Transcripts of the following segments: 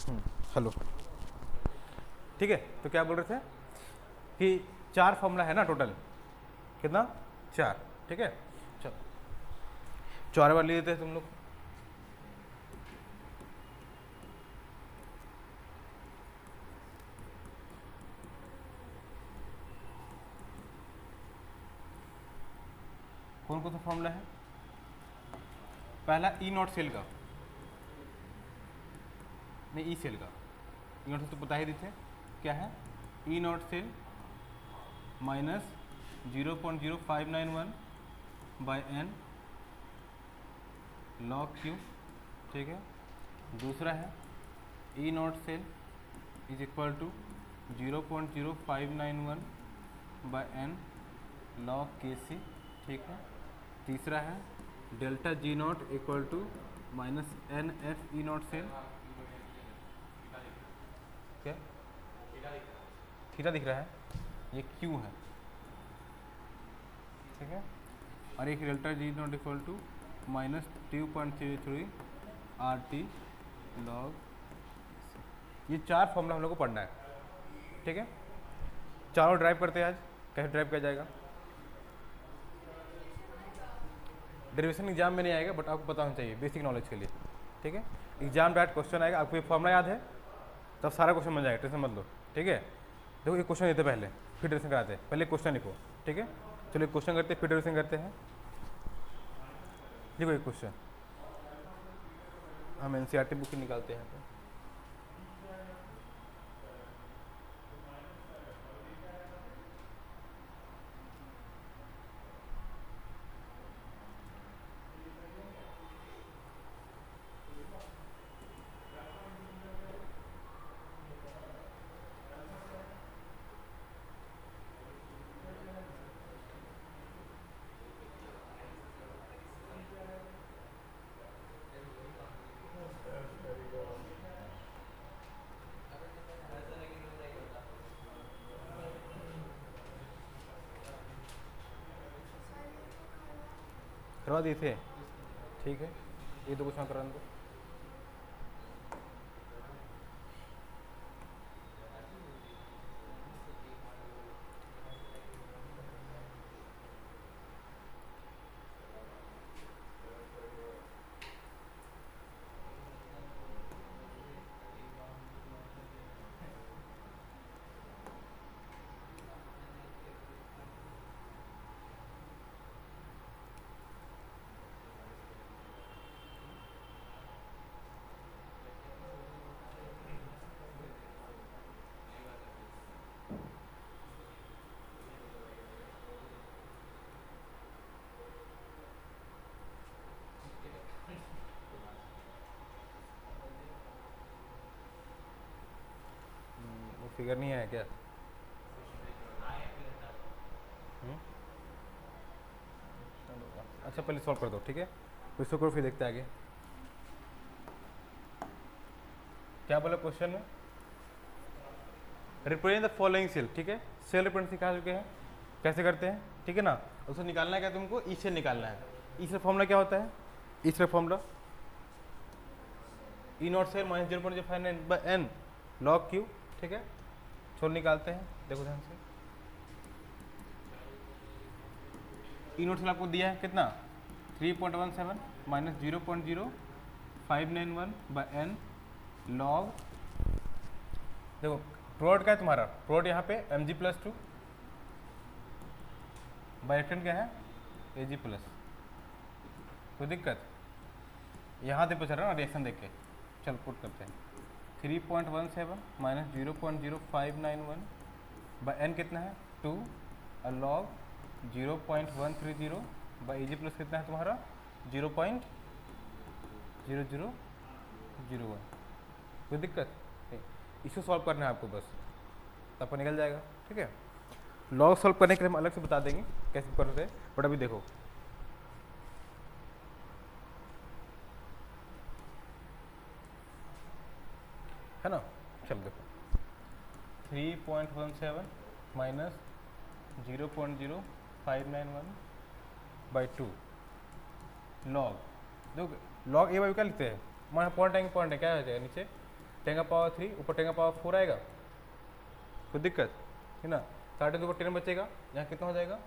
Hello. ठीक है, तो क्या बोल रहे थे कि 4 फॉर्मूला है ना टोटल, कितना 4। ठीक है, चलो 4 बार ले लेते हैं तुम लोग। कौन कौन सा फॉर्मूला है? पहला ई नॉट सेल का, नहीं ई सेल का। ई नॉट सेल तो बता ही देते क्या है। E not cell minus 0.0591 by N log Q. ठीक है, दूसरा है E not cell is equal to 0.0591 by N log K C. ठीक है, तीसरा है delta G not equal to minus N F E not cell. क्या थीटा दिख रहा है, ये क्यू है। ठीक है, और एक delta G not equal to minus 2.33 R T log. ये 4 फॉर्मूला हम लोग को पढ़ना है। ठीक है, चारों ड्राइव करते हैं आज। कैसे ड्राइव किया जाएगा? डेरिवेशन एग्जाम में नहीं आएगा, बट आपको पता होना चाहिए बेसिक नॉलेज के लिए। ठीक है, एग्जाम डायरेक्ट क्वेश्चन आएगा, आपको ये फॉर्मूला याद है तब सारा क्वेश्चन मिल जाएगा, टेंशन मत लो। ठीक है, देखो एक क्वेश्चन देते पहले, फिर डेरिवेशन कराते हैं। पहले क्वेश्चन लिखो। ठीक है, चलो एक क्वेश्चन करते हैं, फिर डेरिवेशन करते हैं। देखो एक क्वेश्चन, हम एनसीईआरटी बुक निकालते हैं यहाँ पे। करवा दिए थे, ठीक है, ये 2 क्वेश्चन करा दो। वो फिगर नहीं है क्या? अच्छा पहले सॉल्व कर दो। ठीक है, तो इसको करो, फिर देखते हैं आगे क्या बोला क्वेश्चन में। Represent the following cell. ठीक है, सेल रिप्रेजेंट सिखा चुके हैं, कैसे करते हैं। ठीक है ना, उसको निकालना है क्या तुमको? ई सेल निकालना है। ई सेल फॉर्मूला क्या होता है? E cell formula E not cell minus 0.059 by N log Q. ठीक है, छोड़ निकालते हैं, देखो ध्यान से। ई नोट सेल आपको दिया है कितना? 3.17 माइनस 0.0591 बाई एन लॉग। देखो प्रोडक्ट क्या है तुम्हारा? प्रोडक्ट यहाँ पे Mg+2 बाई रिएक्टेंट क्या है? Ag+। कोई दिक्कत? यहाँ देखो चल रहा है ना रिएक्शन देख के। चल पुट करते हैं। 3.17 माइनस 0.0591 बाई एन कितना है? 2 लॉग 0.130 बाई Ag+ कितना है तुम्हारा? 0.0001। कोई दिक्कत? इशू सॉल्व करना है आपको बस, तब पर निकल जाएगा। ठीक है, लॉग सॉल्व करने के लिए हम अलग से बता देंगे कैसे करते हैं, बट अभी देखो है ना। चल देखो 3.17 माइनस 0.0591 बाई 2 लॉग। देखो लॉग ए बाई क्या लिखते हैं? हमारा पॉइंट आएंगे, पॉइंट है क्या हो जाएगा नीचे 10 का पावर 3 ऊपर 10 का पावर 4 आएगा, कोई दिक्कत है ना। 13 के ऊपर 10 बचेगा, यहाँ कितना हो जाएगा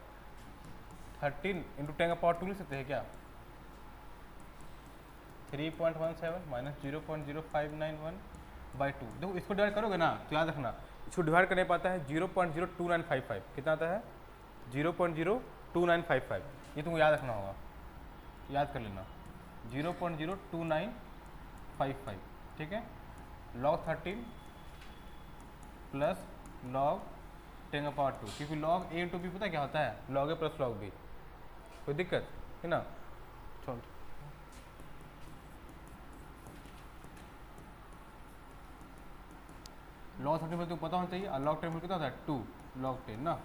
13 इंटू 10 का पावर 2 लिख सकते हैं क्या, 3.17 माइनस 0.0591 बाई 2। देखो इसको डिवाइड करोगे ना तो याद रखना, इसको डिवाइड करने पाता है 0.02955, कितना आता है 0.02955, ये तुमको याद रखना होगा, याद कर लेना 0.02955, ठीक है। log 13 प्लस log 10 का पावर 2, क्योंकि log a इंटू बी पता क्या होता है, log a plus log b, कोई दिक्कत है ना। छोड़ log 13 में तो पता होना चाहिए, और log 10 में कितना होता है 2 log 10 ना,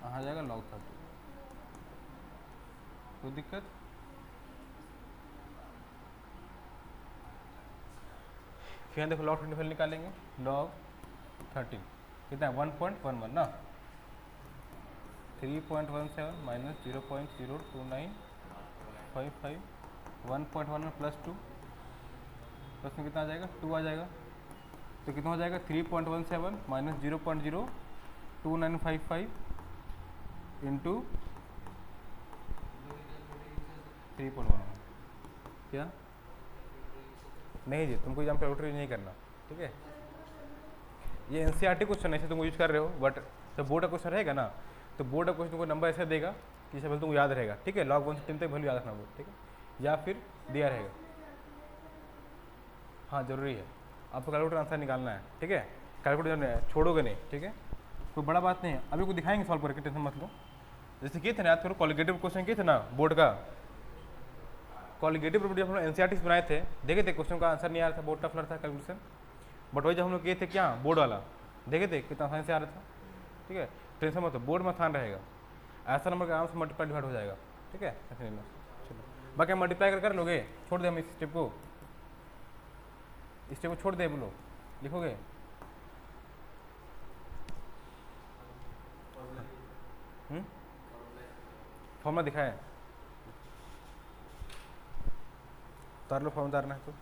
आ जाएगा log 13, कोई दिक्कत। फिर देखो log 25 निकालेंगे, log 13 कितना है 1.11 ना, 3.17 माइनस 0.02955, 1.11 प्लस 2, प्लस में कितना आ जाएगा 2 आ जाएगा, तो कितना हो जाएगा 3.17 माइनस 0.02955 इंटू 3.11, क्या नहीं जी, तुमको यहाँ कैलकुलेटर यूज नहीं करना, ठीक है। ये एनसीईआरटी क्वेश्चन ऐसे तुम यूज कर रहे हो, बट जब बोर्ड का क्वेश्चन रहेगा ना तो बोर्ड का क्वेश्चन तुमको नंबर ऐसे देगा कि इसे तुमको याद रहेगा, ठीक है। log 1 से 10 तक वैल्यू याद रखना बोर्ड, ठीक है, या फिर दिया रहेगा, हाँ जरूरी है, आपको कैलकुलेटर आंसर निकालना है, ठीक है। कैलकुलेटर छोड़ोगे नहीं, ठीक है, कोई बड़ा बात नहीं है, अभी को दिखाएंगे सॉल्व करके, टेंशन मत लो। जैसे किए थे ना, याद करो कॉलिगेटिव क्वेश्चन किए थे ना बोर्ड का, कॉलिगेटिव प्रॉपर्टी हम लोग एनसीईआरटी बनाए थे, देखे थे क्वेश्चन का आंसर नहीं आ रहा था, बहुत टफ लग था कैलकुलेशन, बट वही जब हम लोग किए थे क्या बोर्ड वाला, देखे थे कितना आसानी से आ रहा था, ठीक है। टेंशन मत, बोर्ड में आसान रहेगा, ऐसा नंबर का आराम से मल्टीप्लाई डिवाइड हो जाएगा, ठीक है, ऐसे नहीं। चलो बाकी मल्टीप्लाई कर लोगे, छोड़ दे हम इस स्टेप को, छोड़ दे बोलो, लिखोगे फॉर्मूला दिखाए, उतार लो, फॉर्म उतारना है तो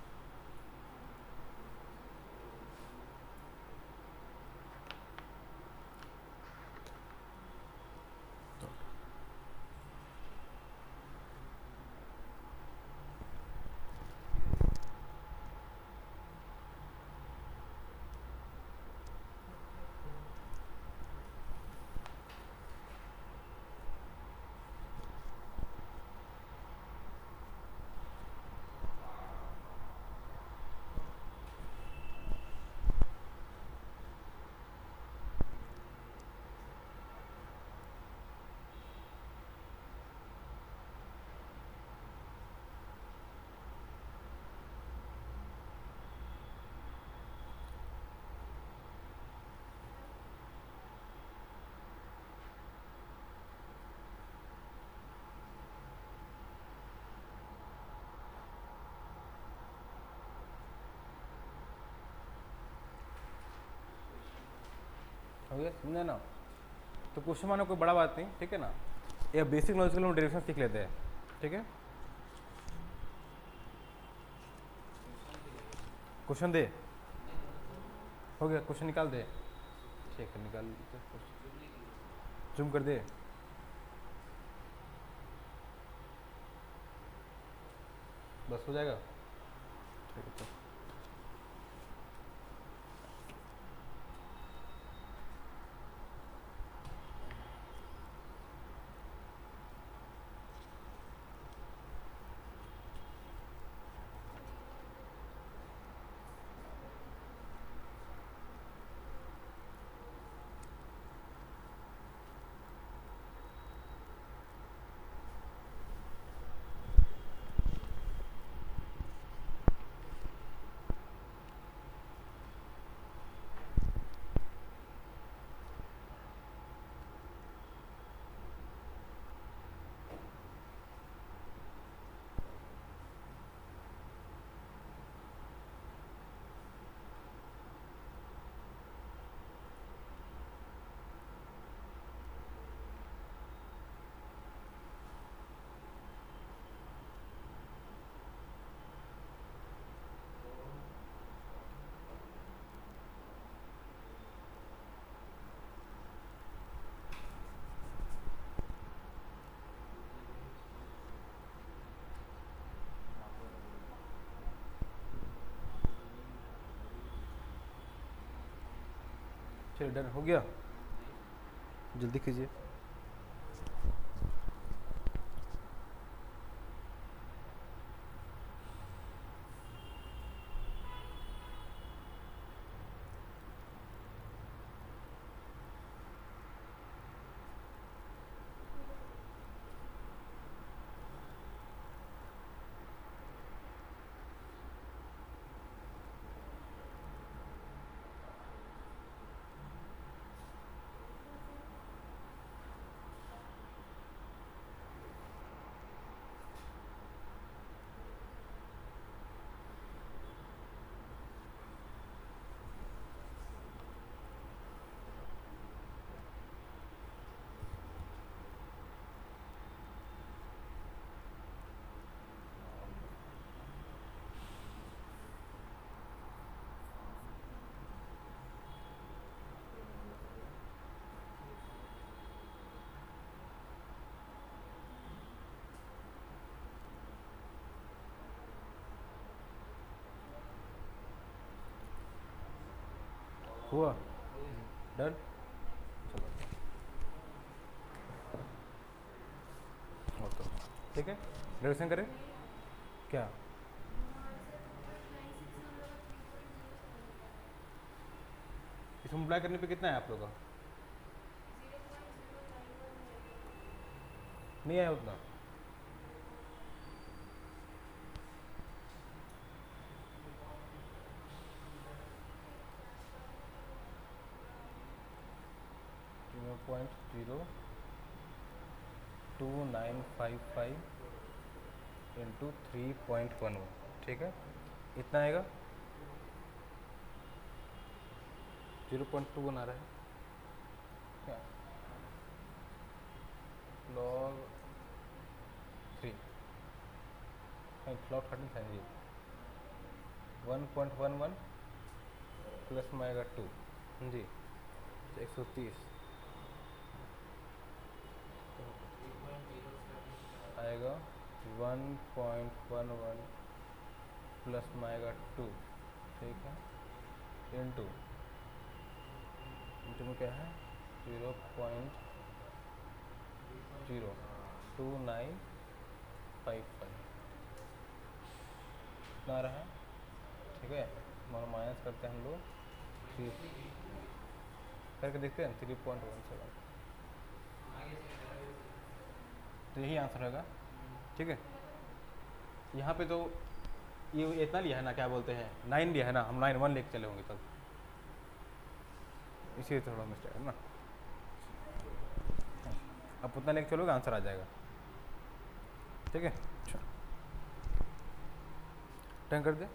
हो गया, समझे ना। तो क्वेश्चन मानो कोई बड़ा बात नहीं, ठीक है ना, ये बेसिक नॉलेज के लिए हम डायरेक्शन सीख लेते हैं, ठीक है। क्वेश्चन दे, हो गया, क्वेश्चन निकाल दे, ठीक है निकाल, जूम कर दे, बस हो जाएगा, ठीक है। चलिए डन हो गया, जल्दी कीजिए। हुआ डन, चलो तो ठीक है, रिविजन करें क्या। इसमें अप्लाई करने पे कितना है आप लोगों का, नहीं आया उतना। 0.2955 इंटू 3.11, ठीक है, इतना आएगा। 0.21 आ रहा है क्या, log 3 log 13 था जी, 1.11 प्लस में आएगा 2 जी, 130 आएगा 1.11 प्लस में आएगा 2, ठीक है, इंटू में क्या है 0.02955 इतना रहा है, ठीक है। माइनस करते हैं हम लोग 3 करके देखते हैं 3.17, तो यही आंसर होगा, ठीक है। यहाँ पे तो ये इतना लिया है ना, क्या बोलते हैं 9 लिया है ना, हम 9.1 लेके चले होंगे तब, इसी थोड़ा मिस्टेक है ना। अब उतना लेके चलोगे आंसर आ जाएगा, ठीक है। टर्न कर दे,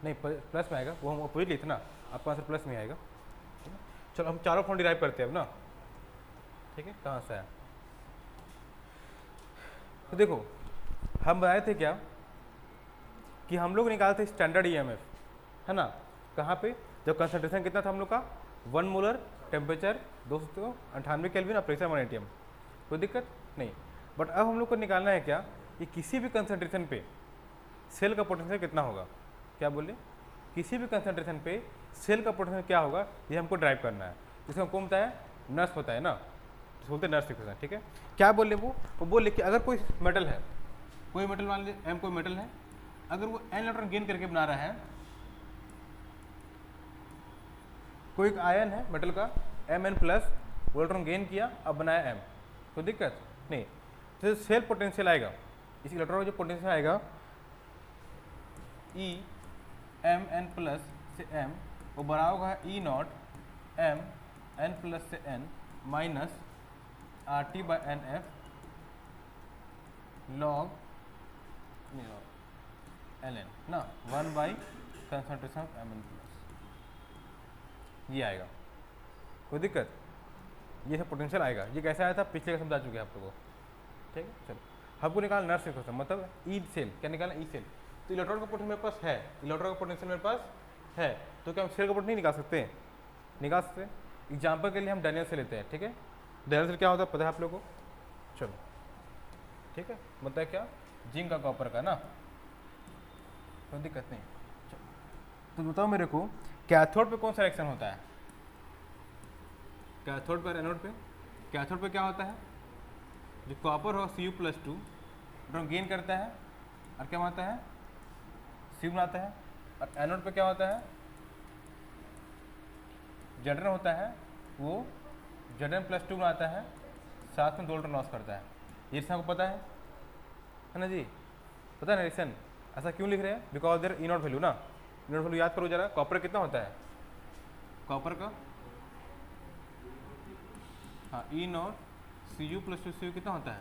नहीं प्लस में आएगा, वो हम अपोजिट लिए थे ना, आपका आंसर प्लस में आएगा, ठीक है। चलो हम चारों फॉर्म डिराइव करते हैं अब ना, ठीक है। कहाँ से आया, तो देखो हम बताए थे क्या कि हम लोग निकालते स्टैंडर्ड ईएमएफ, है ना, कहाँ पे, जब कंसंट्रेशन कितना था हम लोग का 1 मोलर, टेम्परेचर 298 केल्विन और प्रेशर 1 atm, कोई दिक्कत नहीं। बट अब हम लोग को निकालना है क्या कि किसी भी कंसंट्रेशन पे सेल का पोटेंशियल कितना होगा, क्या बोले, किसी भी कंसंट्रेशन पे सेल का पोटेंशियल क्या होगा, ये हमको ड्राइव करना है। इसमें हमको बताया नर्स होता है ना, तो बोलते हैं नर्स इक्वेशन, ठीक है। क्या बोले वो बोले कि अगर कोई मेटल है, कोई मेटल मान लीजिए एम कोई मेटल है, अगर वो एन इलेक्ट्रॉन गेन करके बना रहा है, कोई एक आयन है मेटल का एम एन प्लस, वो इलेक्ट्रॉन गेन किया अब बनाया एम, कोई दिक्कत नहीं। तो सेल पोटेंशियल आएगा, इस इलेक्ट्रॉन का जो पोटेंशियल आएगा ई एम एन प्लस से एम, वो बराबर होगा E naught M N plus से N minus R T by N F log L N ना 1 by concentration of M N plus, ये आएगा, कोई दिक्कत। ये सब पोटेंशियल आएगा, ये कैसे आया था पिछले का समझा चुके हैं आप लोगों को, ठीक है। चलो हमको निकालना नर्स इक्वेशन, मतलब ई सेल, क्या निकालना ई सेल, तो इलेक्ट्रॉन का पोटेंशियल मेरे पास है, इलेक्ट्रॉन का पोटेंशियल मेरे पास है, तो क्या हम सेल का पोटेंशियल नहीं निकाल सकते हैं, निकाल सकते हैं। एग्जाम्पल के लिए हम डैनियल से लेते हैं, ठीक है। डैनियल से क्या होता है पता है आप लोगों को, चलो ठीक है, मतलब क्या जिंक का कॉपर का ना, कोई दिक्कत नहीं। चलो तो बताओ मेरे को कैथोड पे कौन सा रिएक्शन होता है? कैथोड पर एनोड पे? कैथोड पे क्या होता है? जो कॉपर हो Cu+2 इलेक्ट्रॉन गेन करता है और क्या बनाता है? Cu बनाता है। और एनोड पे क्या होता है? Zn होता है, वो Zn+2 बनाता है, साथ में 2 इलेक्ट्रॉन लॉस करता है। ये रिएक्शन आपको पता है ना जी? पता है ना रिएक्शन? ऐसा क्यों लिख रहे हैं? Because there E naught value ना। ई नॉट वैल्यू याद करो जरा। कॉपर कितना होता है? कॉपर का हाँ ई नॉट Cu+2 Cu कितना होता है?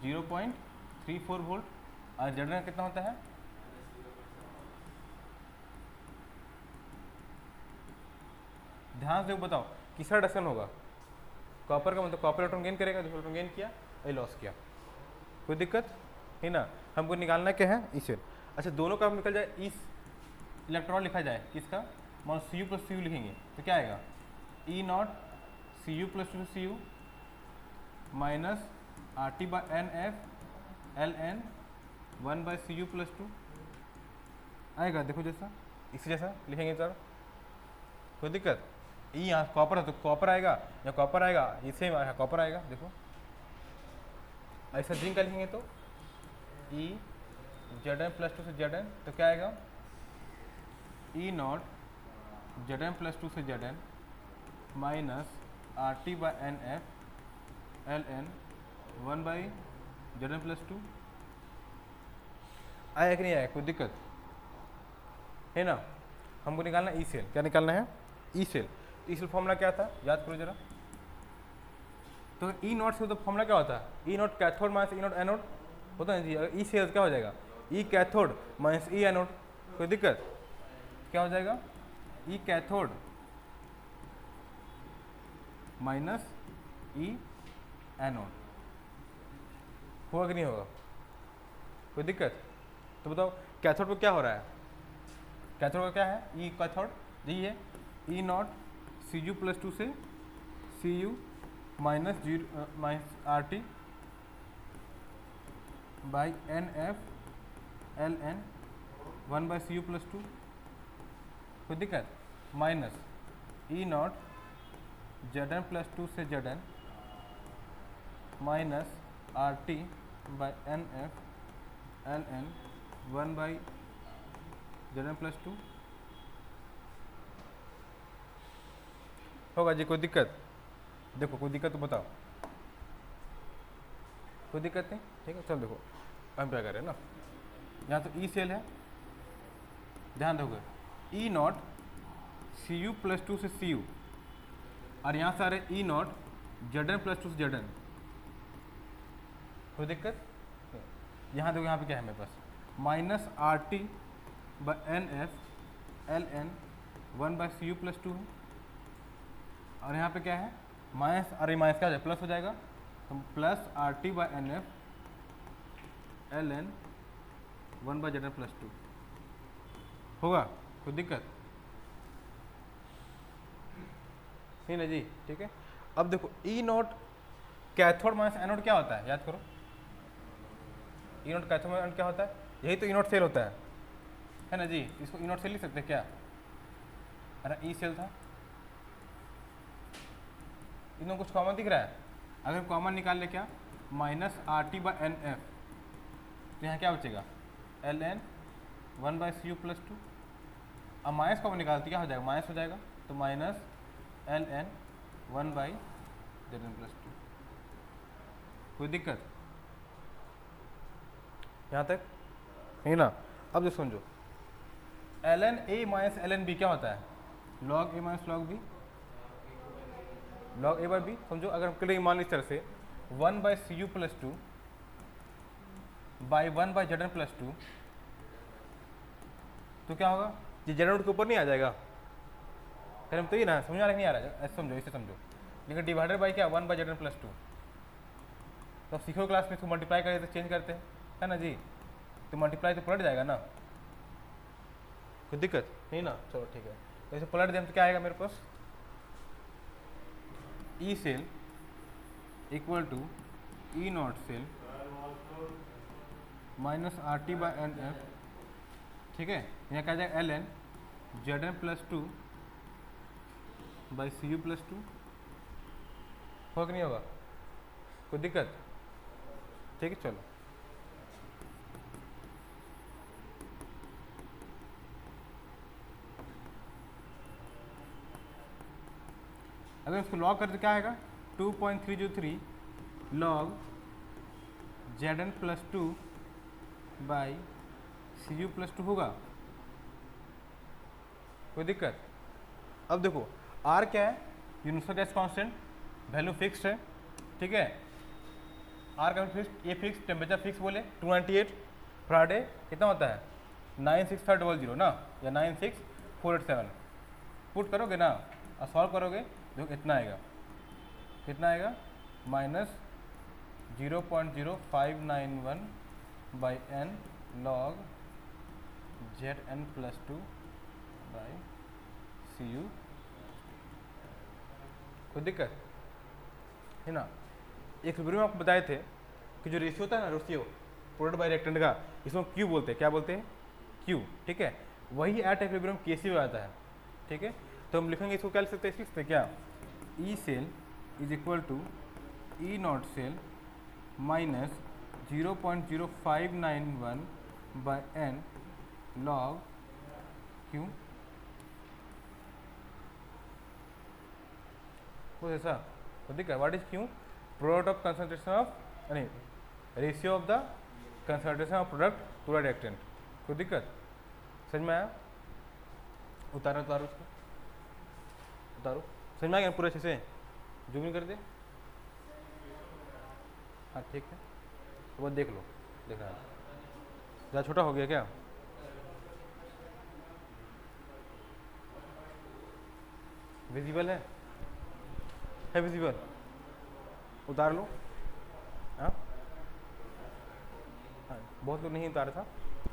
0.34 वोल्ट। और Zn कितना होता है? ध्यान से बताओ किसका रिडक्शन होगा? कॉपर का, मतलब कॉपर इलेक्ट्रॉन गेन करेगा, दूसरा इलेक्ट्रॉन गेन किया और लॉस किया। कोई दिक्कत है ना? हमको निकालना क्या है? इसे। अच्छा, दोनों का निकल जाए, इस इलेक्ट्रॉन लिखा जाए किसका? मान Cu+Cu लिखेंगे तो क्या आएगा? E nought Cu+2 Cu minus RT/NF ln 1/Cu+2 आएगा। देखो जैसा इसी जैसा लिखेंगे सर, कोई दिक्कत? ई यहाँ कॉपर है तो कॉपर आएगा, या कॉपर आएगा, ये सेम आएगा, कॉपर आएगा। देखो ऐसा जिंक का लिखेंगे तो ई Zn+2 से Zn तो क्या आएगा? ई नॉट Zn+2 से Zn minus RT/NF ln 1/Zn+2 आया कि नहीं आया? कोई दिक्कत है ना? हमको निकालना ई सेल। क्या निकालना है? E cell. E cell formula क्या था? याद करो जरा। तो ई नॉट से तो फॉर्मूला क्या होता है? E nought cathode minus E nought anode होता है जी। अगर ई सेल क्या हो जाएगा? E cathode minus E anode. कोई दिक्कत? क्या हो जाएगा? E cathode minus E anode. होगा कि नहीं होगा? कोई दिक्कत? तो बताओ कैथोड पे क्या हो रहा है? कैथोड का क्या है? ई कैथोड यही है, ई नॉट Cu+2 से Cu minus RT/NF ln 1/Cu+2। कोई दिक्कत? माइनस ई नॉट Zn+2 से Zn minus RT/NF ln 1/Zn+2 होगा जी। कोई दिक्कत? देखो कोई दिक्कत तो बताओ। कोई दिक्कत नहीं? ठीक है, चल देखो हम क्या करें ना। यहाँ तो ई सेल है, ध्यान दोगे। ई नॉट Cu+2 से Cu और यहाँ से आ रहे ई नॉट Zn+2 से Zn। कोई दिक्कत? यहाँ देखो, यहाँ पे क्या है मेरे पास? माइनस RT/NF ln 1/Cu+2 है। और यहाँ पे क्या है? माइनस, अरे माइनस क्या हो जाए? प्लस हो जाएगा, तो प्लस RT/NF ln 1/Zn+2 होगा। कोई दिक्कत नहीं ना जी? ठीक है। अब देखो ई नॉट कैथोड माइनस एनोड क्या होता है? याद करो। ई नॉट कैथोड माइनस एनोड क्या होता है? यही तो ई नॉट सेल होता है ना जी? इसको ई नॉट सेल लिख सकते हैं क्या? अरे ई सेल था। इनमें कुछ कॉमन दिख रहा है? अगर कॉमन निकाल ले क्या? माइनस RT/NF तो यहाँ क्या बचेगा? ln 1/Cu+2। अब माइनस कॉमन निकालते क्या हो जाएगा? माइनस हो जाएगा, तो माइनस ln 1/Zn+2। कोई दिक्कत यहाँ तक है ना? अब जो समझो, ln A minus ln B क्या होता है? log A minus log B, log A/B। समझो अगर हम करेंगे मान ली इस तरह से 1/Cu+2 बाई 1/Zn+2 तो क्या होगा? ये Zn के ऊपर नहीं आ जाएगा? फिर हम तो ये ना समझ आ रहा नहीं आ रहा है? ऐसे समझो, इसे समझो। लेकिन डिवाइडेड बाई क्या? 1/Zn+2। तो अब सीखो क्लास में इसको मल्टीप्लाई करके तो चेंज करते हैं, है ना जी? तो मल्टीप्लाई तो पलट जाएगा ना? कोई दिक्कत नहीं ना? चलो ठीक है, तो इसे पलट दें तो क्या आएगा मेरे पास? E cell equal to E not cell minus RT/NF। ठीक है, यहाँ क्या आ जाएगा? ln Zn+2 by C U plus two, होगा कि नहीं होगा, कोई दिक्कत? ठीक है चलो, अगर इसको लॉग करते क्या आएगा, 2.303 log Z N plus two by C U plus two होगा, कोई दिक्कत? अब देखो आर क्या है, universal gas constant, value fixed है, ठीक है, आर का फिक्स, ये फिक्स, टेम्परेचर फिक्स बोले 298 फ्राइडे कितना होता है 96300 ना, या 96487, पुट करोगे ना और सॉल्व करोगे देखो इतना आएगा, कितना आएगा, -0.0591 by N log Z N plus two by C U, कोई दिक्कत है ना? एक वीडियो में आपको बताए थे कि जो रेशियो होता है ना, रेशियो प्रोडक्ट बाय रिएक्टेंट का, इसमें क्यू बोलते हैं, क्या बोलते हैं, क्यू, ठीक है, वही एट एक्विलिब्रियम केसी में आता है, ठीक है, तो हम लिखेंगे इसको, क्या लिख सकते हैं, लिख सकते क्या, E cell is equal to E not cell minus 0.0591 by N log Q, कुछ ऐसा, तो दिक्कत, what is Q, product of concentration of, नहीं, ratio of the concentration of product to reactant, कोई दिक्कत, समझ में आया? उतारो उतारो उसको, उतारो, समझ में आ गया पूरा अच्छे से, जूम इन कर दे, हाँ ठीक है, तो बस देख लो, देखना है ज़्यादा छोटा हो गया क्या, विजिबल है विजिबल, उतार लो, हाँ हाँ, बहुत लोग नहीं उतारा था,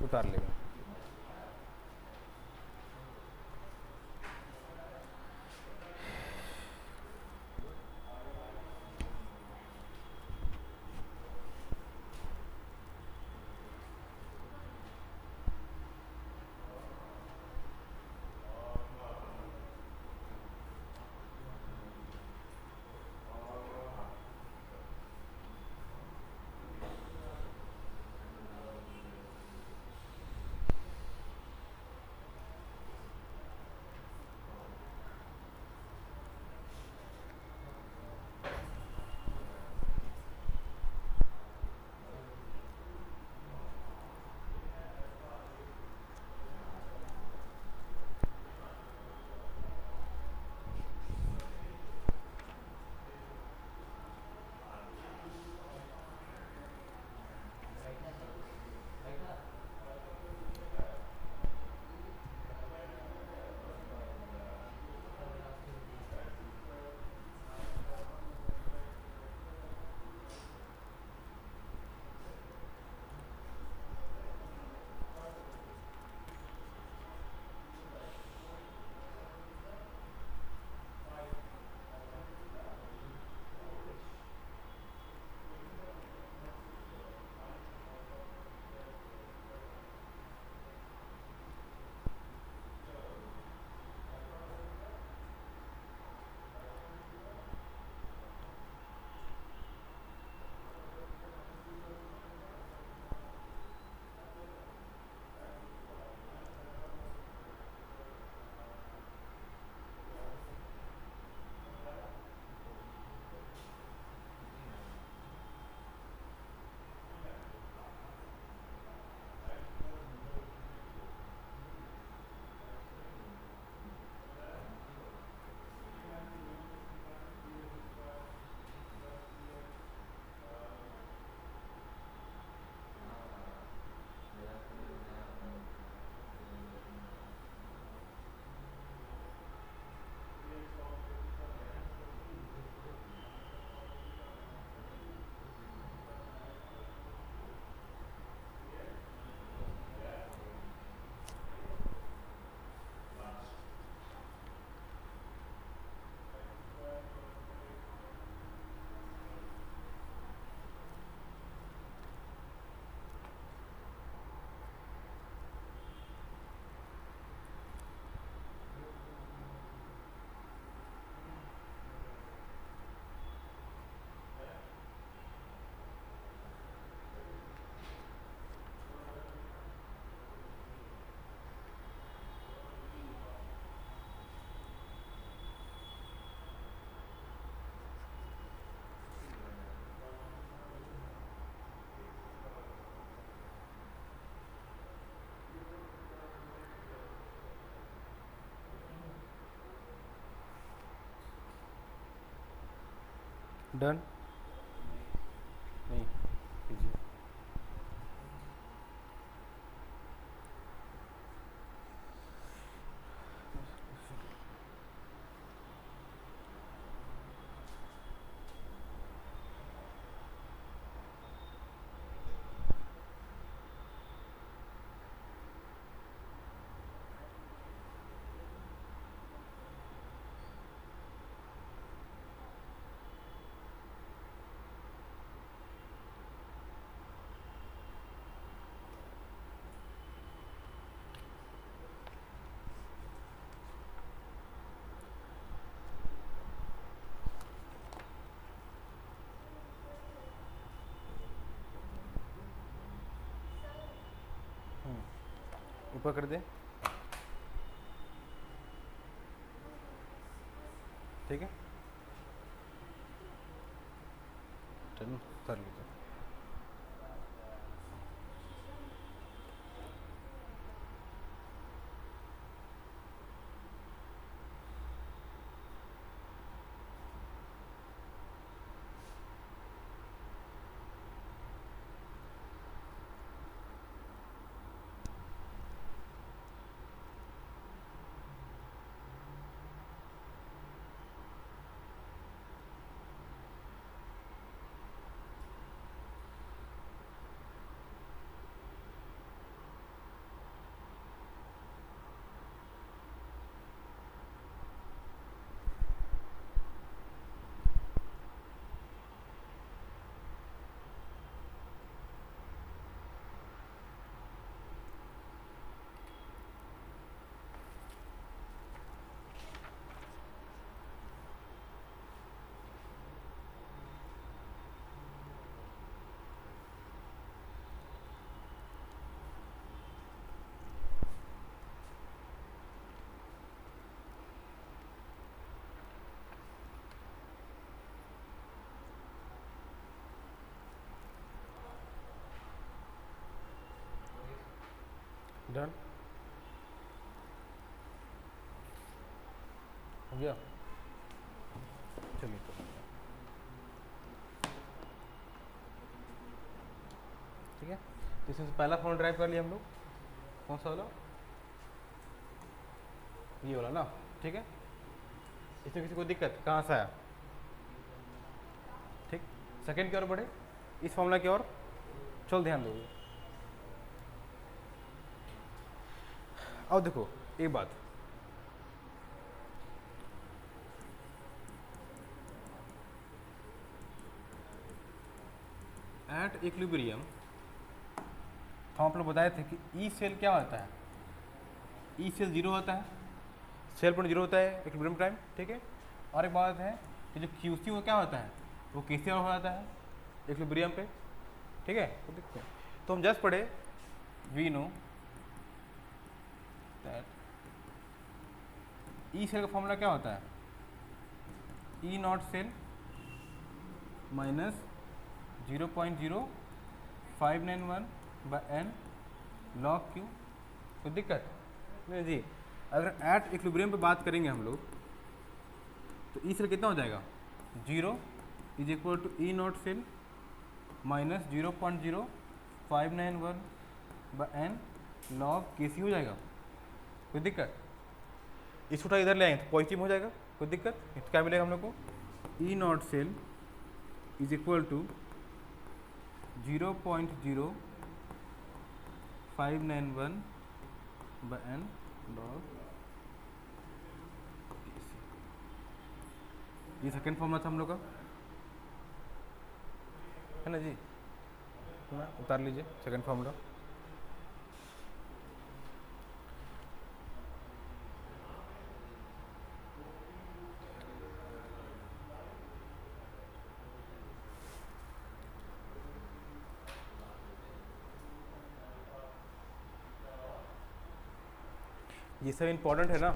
उतार लेगा। डन नहीं कीजिए। ऊपर कर दे, ठीक है, चलो कर लीजिए। डन हो गया, चलिए तो ठीक है। तो इसमें से पहला फॉर्म ड्राइव कर लिया हम लोग, कौन सा वाला, ये वाला ना, ठीक है। इसमें किसी को दिक्कत कहाँ से आया, ठीक। सेकंड की ओर बढ़े, इस फॉर्मूला की ओर, चल ध्यान दो। अब देखो एक बात, एट इक्विलिब्रियम हम आप लोग बताए थे कि ई सेल क्या होता है, ई सेल जीरो होता है, सेल पॉइंट जीरो होता है इक्विलिब्रियम टाइम, ठीक है। और एक बात है कि जो क्यू सी वो क्या होता है, वो कैसे हो जाता है इक्विलिब्रियम पे, ठीक है। तो देखते हैं, तो हम जस्ट पढ़े we know that E cell का फॉर्मूला क्या होता है, E not cell minus 0.0591 by N log Q. कोई दिक्कत नहीं जी। अगर एट इक्विलिब्रियम पे बात करेंगे हम लोग, तो ई सेल कितना हो जाएगा, 0 is equal to E not cell minus 0.0591 by N log K C हो जाएगा। कोई दिक्कत, इस उठा इधर ले आएंगे तो पॉजिटिव हो जाएगा, कोई दिक्कत। तो क्या मिलेगा हम लोग को, E not cell is equal to 0.0591 by N log, ये सेकेंड फॉर्मूला था हम लोग का, है ना जी। उतार लीजिए सेकेंड फॉर्मूला। ये सब इंपॉर्टेंट है ना,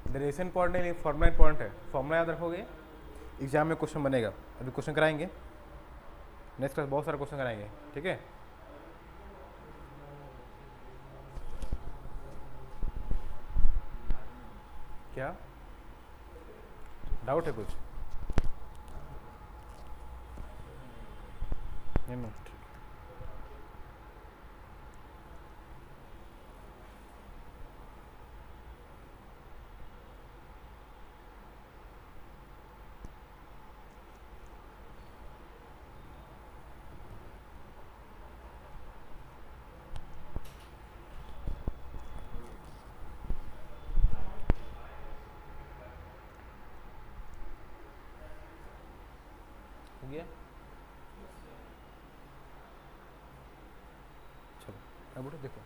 डेरिवेशन इंपॉर्टेंट है, फॉर्मूला इंपॉर्टेंट है। फॉर्मूला याद रखोगे, एग्जाम में क्वेश्चन बनेगा। अभी क्वेश्चन कराएंगे, नेक्स्ट क्लास बहुत सारे क्वेश्चन कराएंगे, ठीक है। क्या डाउट है कुछ, एम एफ। हो गया। चलो अब बेटा देखो,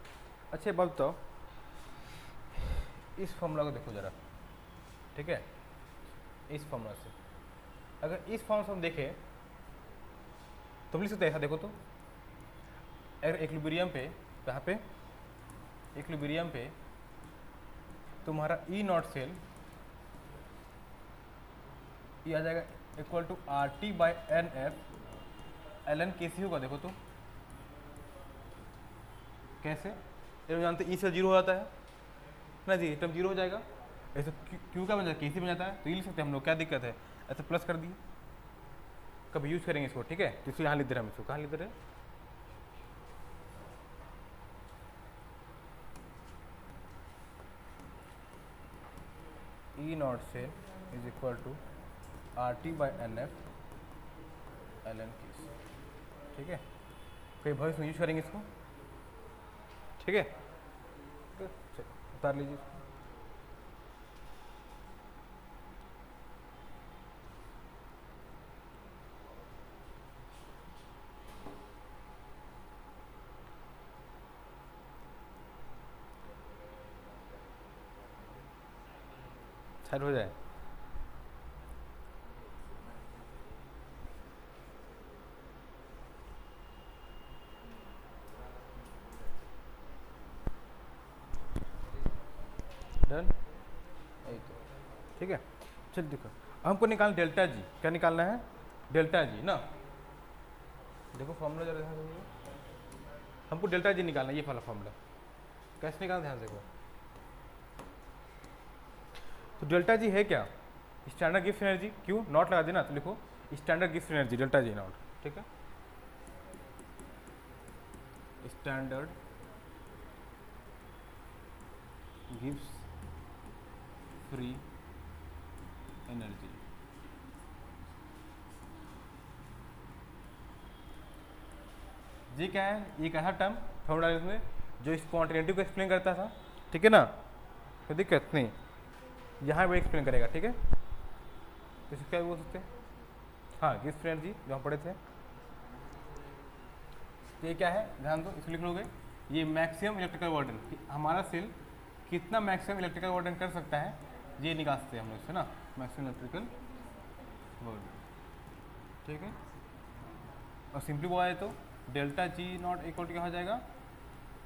अच्छा बात बताओ, इस फॉर्मूला को देखो जरा, ठीक है, इस फॉर्मूला से अगर इस फॉर्म से हम देखें तो लिख सकते हैं ऐसा, देखो तो अगर इक्विलिब्रियम पे, कहाँ पे, इक्विलिब्रियम पे तुम्हारा ई नॉट सेल ये आ जाएगा equal to R T by N F L N K C होगा। देखो तो कैसे, ये जानते ई से जीरो हो जाता है ना जी, टर्म जीरो हो जाएगा, ऐसे क्यू का बन जाता है, के सी बन जाता है, तो ये लिख सकते हैं हम लोग, क्या दिक्कत है, ऐसे प्लस कर दिए, कभी यूज करेंगे इसको, ठीक है, तो इसलिए यहाँ लिख दे रहे हैं हम इसको, कहाँ लिख दे रहे हैं, E not cell is equal to R T by N F L N की, ठीक है, कई भविष्य में यूज करेंगे इसको, ठीक है, उतार लीजिए इसको। शायद हो जाए, डन, यही तो, ठीक है। चल देखो, हमको निकालना डेल्टा जी, क्या निकालना है, डेल्टा जी ना, देखो फॉर्मूला जरा ध्यान से देखो, हमको डेल्टा जी निकालना है, ये वाला फॉर्मूला कैसे निकालना, ध्यान से देखो, तो डेल्टा जी है क्या, स्टैंडर्ड गिब्स एनर्जी, क्यों नॉट लगा देना, तो लिखो standard Gibbs energy delta G not, ठीक है, स्टैंडर्ड गिब्स फ्री एनर्जी, ये क्या है, ये कैसा टर्म थर्मोडायनामिक्स में जो स्पॉन्टेनिटी को एक्सप्लेन करता था, ठीक है ना, कोई दिक्कत नहीं, यहाँ वो एक्सप्लेन करेगा, ठीक है, तो इसको क्या बोल सकते हैं, हाँ गिब्स फ्री एनर्जी जो हम पढ़े थे, ये क्या है, ध्यान दो, इसको लिख लोगे, ये मैक्सिमम इलेक्ट्रिकल वर्डन, हमारा सेल कितना मैक्सिमम इलेक्ट्रिकल वर्डन कर सकता है, ये निकाल सकते हैं हम लोग इससे ना, मैक्सिमम इलेक्ट्रिकल वर्डन, ठीक है, और सिंपली बोला है तो delta G not equal to क्या हो जाएगा,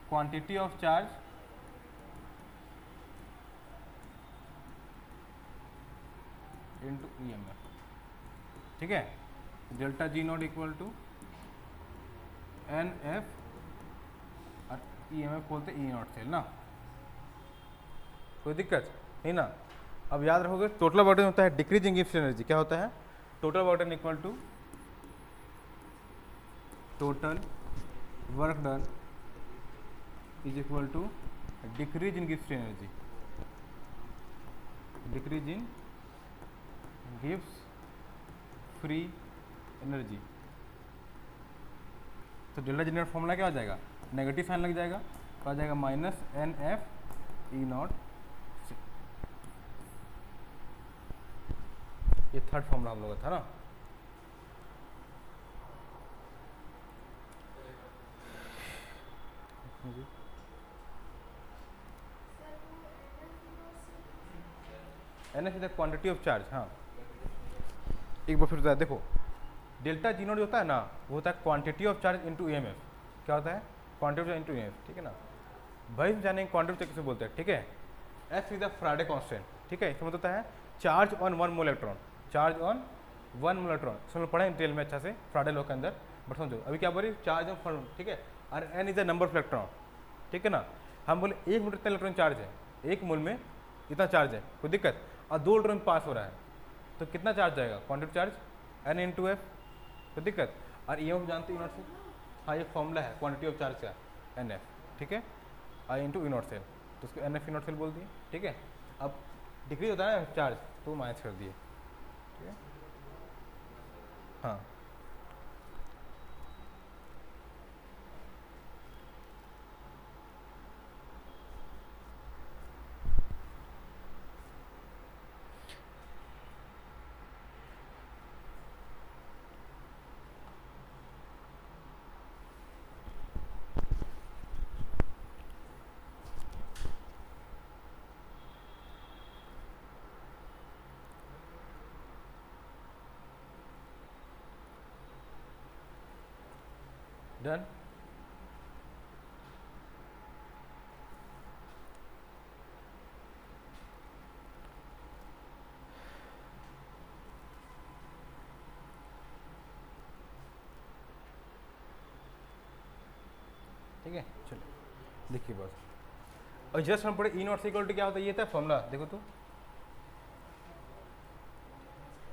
quantity of charge into EMF, ठीक है, delta G not equal to N F और ईएमएफ बोलते ई नॉट सेल ना, कोई दिक्कत नहीं ना। अब याद रखोगे टोटल वर्क होता है डिक्रीजिंग गिब्स एनर्जी, क्या होता है, total work done equal to total work done is equal to decrease in Gibbs energy, decrease in Gibbs free energy, तो डेल्टा जनरेट फॉर्मूला क्या हो जाएगा, नेगेटिव साइन लग जाएगा, तो आ जाएगा minus N F E naught, ये थर्ड फॉर्मूला हम लोग का था ना, N F is the quantity of charge, हाँ एक बार फिर होता है, देखो डेल्टा जी नॉट जो होता है ना, वो होता है quantity of charge into EMF, क्या होता है, क्वांटिटी ऑफ इनटू ईएमएफ, ठीक है ना, भाई हम जानेंगे क्वांटिटी कैसे बोलते हैं, ठीक है, F is the Faraday constant, ठीक है, इसका मतलब होता है charge on one mole electron, charge on one mole electron, इसमें पढ़ा डिटेल में अच्छा से फैराडे लॉ के अंदर, बट समझो अभी क्या बोल रही, चार्ज ऑन फॉर्म, ठीक है, और N is the number of electron, ठीक है ना, हम बोले एक मोल इतना इलेक्ट्रॉन चार्ज है, एक मोल में इतना चार्ज है, कोई दिक्कत, और दो इलेक्ट्रॉन पास हो रहा है, तो कितना चार्ज जाएगा, quantity charge N into F, कोई दिक्कत, और ई एम जानते हो ई नॉट सेल, हाँ एक फॉर्मूला है क्वांटिटी ऑफ चार्ज का एन एफ, ठीक है, I into E not cell, तो उसको N F E not cell बोल दिए, ठीक है। अब डिक्रीज होता है ना चार्ज तो माइनस कर दिए, ठीक है, हाँ डन। ठीक है, चलो देखिए बस, और जस्ट हम पढ़े ई नॉट इक्वल टू क्या होता है, ये था फॉर्मूला, देखो तो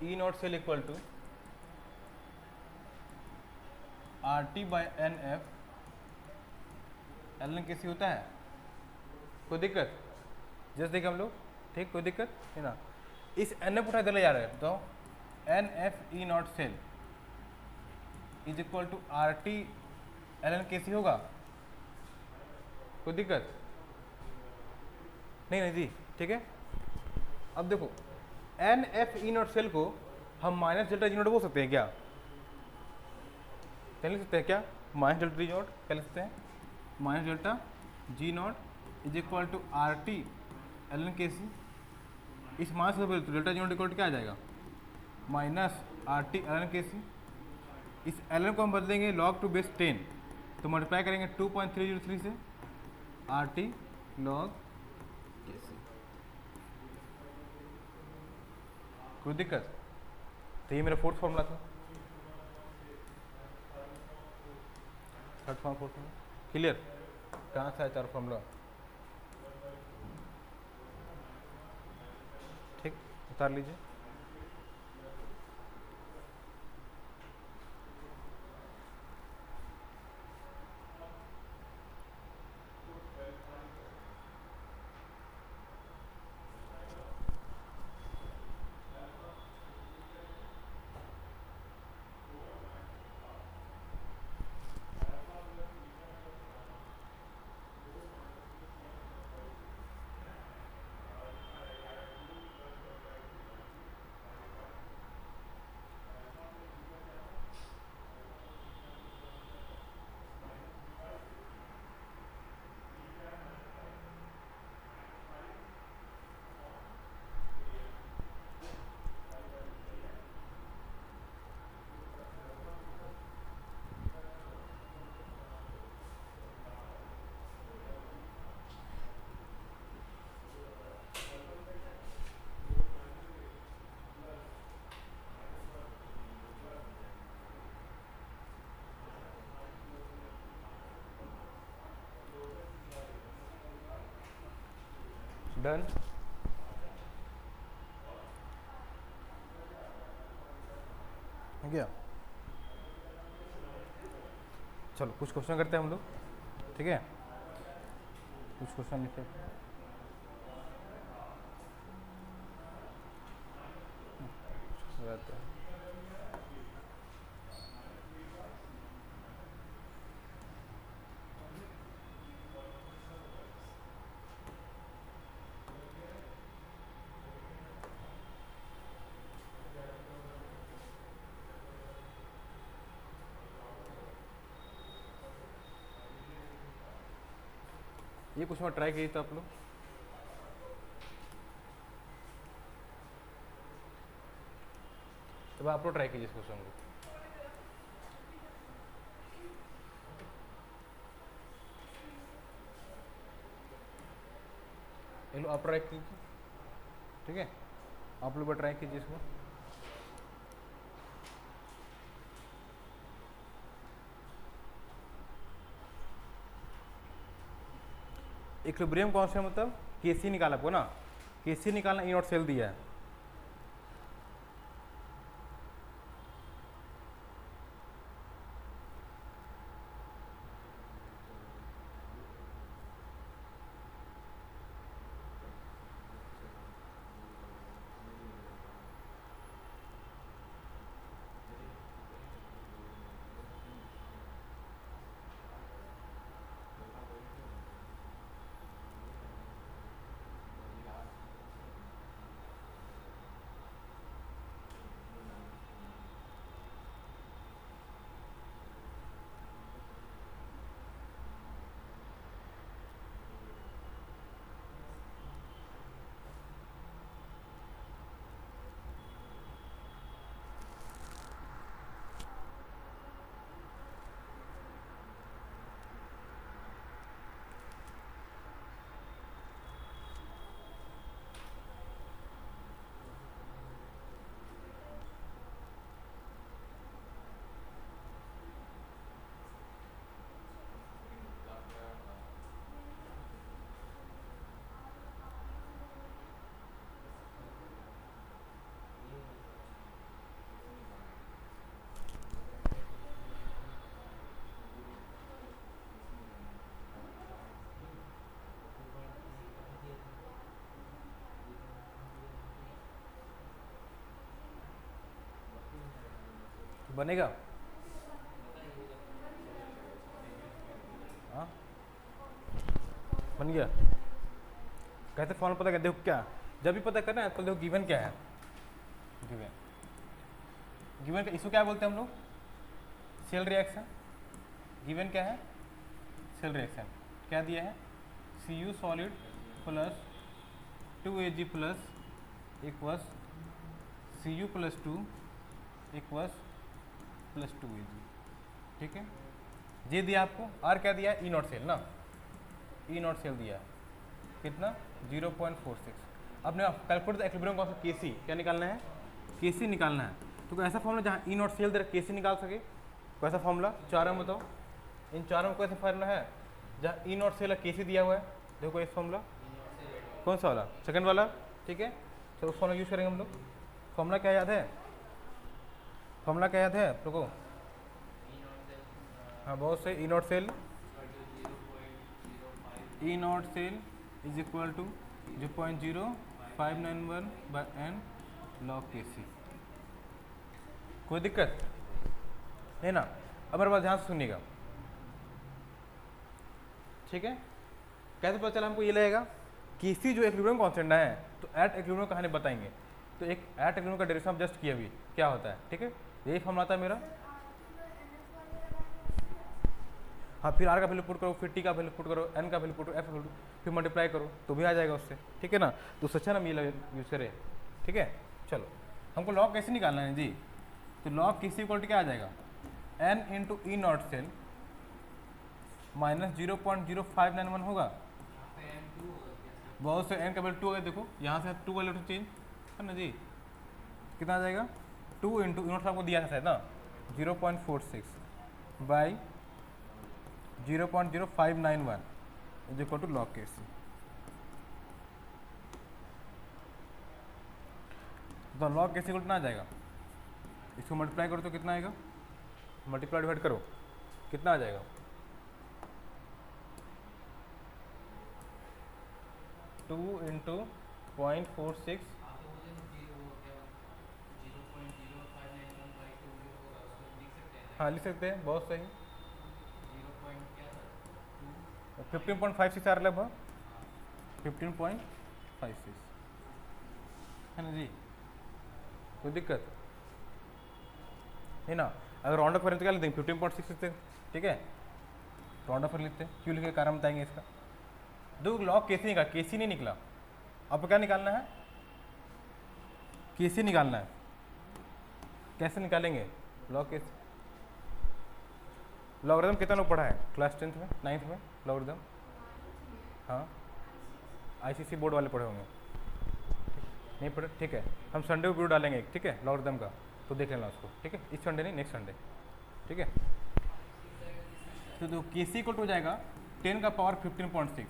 E not cell equal to R T by N F, L N कैसी होता है, कोई दिक्कत, जस्ट देखें हम लोग, ठीक, कोई दिक्कत है ना। इस एन एफ उठा दिया जा रहा है, तो N F E not cell is equal to R T L N K C होगा, कोई दिक्कत नहीं, नहीं जी, ठीक है। अब देखो N F E not cell को हम माइनस डेल्टा जी नॉट बोल सकते हैं क्या, कह सकते हैं क्या, माइनस डेल्टा जी नॉट कह सकते हैं, minus delta G naught is equal to R T L N K C, इस माइनस से बोले तो delta G not equal to क्या आ जाएगा, minus R T L N K C, इस एल एन को हम बदलेंगे लॉग टू बेस 10, तो मल्टीप्लाई करेंगे 2.303 से, आर टी लॉग के सी, कोई दिक्कत, तो ये मेरा फोर्थ फॉर्मूला था, third form fourth formula clear, कहाँ से है चार फॉर्मूला, ठीक, उतार लीजिए। डन, हो गया, चलो कुछ क्वेश्चन करते हैं हम लोग, ठीक है, कुछ क्वेश्चन लिखते हैं, ये कुछ और ट्राई किए तो आप लोग, तो आप लोग ट्राई कीजिए इस क्वेश्चन को, ये लो आप ट्राई कीजिए, ठीक है, आप लोग ट्राई कीजिए इसको, इक्विलिब्रियम कांस्टेंट मतलब केसी निकाला आपको ना, केसी निकालना, ई नॉट सेल दिया है, बनेगा? हाँ बन गया। कैसे फॉर्मूला पता कर, देखो क्या जब भी पता करना है तो देखो गिवन क्या है, गिवन का इसको क्या बोलते हैं हम लोग? Cell reaction. गिवन क्या है? Cell reaction. क्या दिया है? Cu solid plus 2Ag plus aqueous Cu plus 2 aqueous plus 2Ag। ठीक है, ये दिया आपको। आर क्या दिया है? ई नॉट सेल ना, ई नॉट सेल दिया है कितना? 0.46। अब ने calculate the equilibrium constant Kc, क्या निकालना है? Kc निकालना है। तो कोई ऐसा फॉर्मूला जहाँ ई नॉट सेल दे रहा Kc निकाल सके? कोई ऐसा फॉर्मूला चारों में बताओ, इन चारों में कोई ऐसा फॉर्मूला है जहाँ ई नॉट सेल Kc दिया हुआ है? देखो इस फॉर्मूला कौन सा वाला? सेकंड वाला। ठीक है, तो उस फॉर्मूला यूज करेंगे हम लोग। फॉर्मूला क्या याद है? फॉर्मूला क्या याद है आप लोगों को? हाँ बहुत से। E not cell, E not cell is equal to 0.0591 by n log Kc। कोई दिक्कत है ना? अब मेरे बात ध्यान से सुनिएगा। ठीक है, कैसे पता चला हमको? ये लगेगा Kc जो इक्विलिब्रियम कांस्टेंट है, तो एट इक्विलिब्रियम कहानी बताएंगे। तो एक एट इक्विलिब्रियम का डेरिवेशन जस्ट किया अभी क्या होता है। ठीक है, यही फॉर्मूला आता है मेरा। हाँ, फिर आर का वैल्यू पुट करो, फिर टी का वैल्यू पुट करो, एन का वैल्यू पुट करो, एफ का वैल्यू, फिर मल्टीप्लाई करो तो भी आ जाएगा उससे। ठीक है ना? तो सच्चा हम ये यूज करें। ठीक है, चलो हमको लॉग कैसे निकालना है जी? तो लॉग किसी इक्वल टू क्या आ जाएगा? N into E not cell minus 0.0591 होगा। बहुत से एन का वैल्यू 2 है, देखो यहाँ से 2 वैल्यू चेंज है ना जी, कितना आ जाएगा? 2 इंटू ई नॉट आपको दिया था शायद ना, 0.46 by 0.0591 is equal to log Kc। तो लॉग Kc इक्वल टू ना आ जाएगा, इसको मल्टीप्लाई करो तो कितना आएगा? मल्टीप्लाई डिवाइड करो कितना आ जाएगा? 2 इंटू 0.46। हाँ लिख सकते हैं, बहुत सही। 15.56 आ रहा लगभग, 15.56 है ना जी। कोई दिक्कत है ना? अगर राउंड ऑफ करें तो क्या लिखते हैं? 15.6 लिखते हैं। ठीक है, राउंड ऑफ कर लिखते हैं। क्यों लिखे कारण बताएंगे इसका। दो लॉग Kc निकाला, Kc नहीं निकला। आपको क्या निकालना है? Kc निकालना है। कैसे निकालेंगे लॉग Kc? लॉगरिथम कितना लोग पढ़ा है क्लास 10th में, 9th में लॉगरिथम? हाँ, ICC बोर्ड वाले पढ़े होंगे, नहीं पढ़े? ठीक है, हम संडे को वीडियो डालेंगे ठीक है लॉगरिथम का, तो देख लेना उसको। ठीक है, इस संडे नहीं, नेक्स्ट संडे। ठीक है, तो Kc इक्वल टू हो जाएगा 10 का पावर 15.6।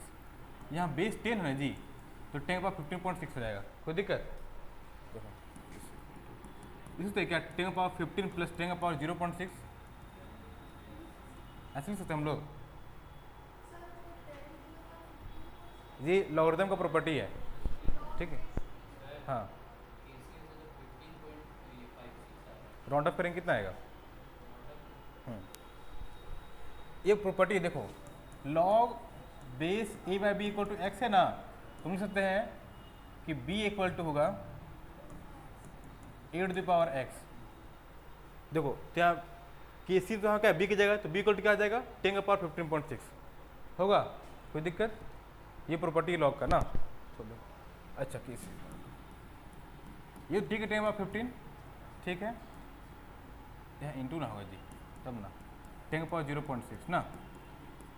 यहाँ बेस 10 है ना जी, तो 10 का पावर 15.6 हो जाएगा। कोई दिक्कत? इसी तरह क्या 10 का पावर 15 प्लस 10 का पावर 0.6 ऐसे लिख सकते हम लोग। ये लॉगरिथम का प्रॉपर्टी है। ठीक है, हाँ राउंड ऑफ करेंगे कितना आएगा? ये प्रॉपर्टी देखो, log base a by B equal to X है ना, तो लिख सकते हैं कि b इक्वल टू होगा a to the power x। देखो क्या Kc तो यहाँ क्या b की जगह, तो b इक्वल टू क्या आ जाएगा? 10 का पावर 15.6 होगा। कोई दिक्कत? ये प्रॉपर्टी लॉग का ना। चलो अच्छा Kc ये ठीक है, 10 का पावर 15। ठीक है, यहाँ इंटू ना होगा जी तब ना, 10 का पावर 0.6 ना,